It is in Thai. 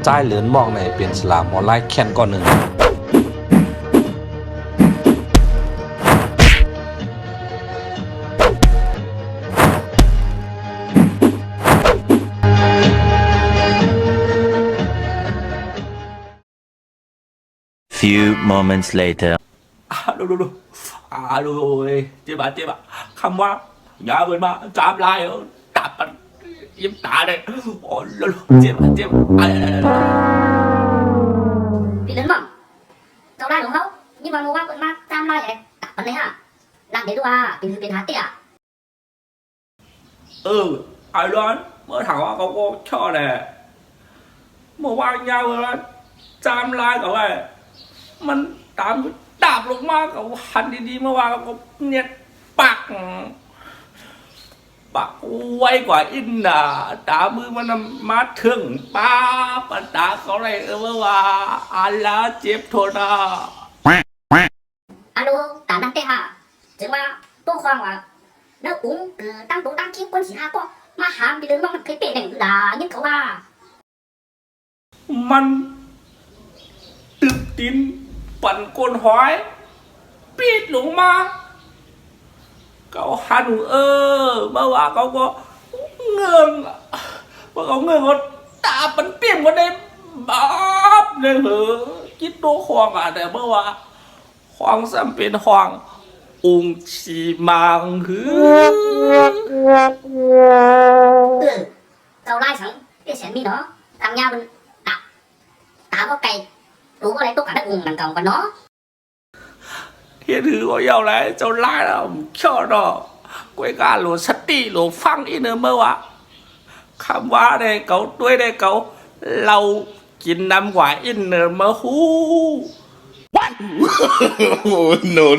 จ่ายเหลือนมองในเป็นสลามออนไลน์แค่นก่อนหนึ่งFew moments later. ดูดูเจ็บคำว่าอย่าเปิดมาจับลายตับมันยิ้มตาเลยโอ้ดูเจ็บBị lớn mỏng cháu đai đúng không nhưng mà ngô bác vẫn mang tam lai vậy đặt vấn đấy hả làm đấy đùaเป็นหาเตี้ยไอ้ร้อนเมื่อถามว่าเขาก็ชอบแหละเมื่อวานยาวเลยจามลายกับไอ้มันตามดาบลงมากับหันดีๆเมื่อวานก็เนี่ยปักไวกว่าอินน่ะตามือมันมาถึงป้าปันตาเขาเลยเมื่อวานอันละเจ็บทนอ่ะalo tả năng tê hả chứ mà tôi khoan mà nó uống từ tăng kiếm quân sĩ hạ có mà hàm bị lớn mong cái bể này là những cậu à มันตึกตินปั่นก้นหอยปีดลงมาเขาหันเมื่อวานเขาก็เงินเมื่อเขาเงินเขาตาปันเปี่ยมกันได้บ้าบเลยเหรอคิดตัวควงอ่ะแต่เมื่อวานควงซ้ำเป็นควงองค์ชีมังหืcậu lai sẵn cái sản mi đó thằng nha mình tả có cây đủ có lấy tốt cả đất vùng đằng cầu và nó เฮียถือว่าเยาไรเจ้าไล่แล้วชอบดอกกวยกาหลวสติหลวฟังอีเนอเมื่อวะคำว่าได้เกาด้วยได้เกาเรากินน้ำหวานอินเนอร์มาฮู้ Oh, no.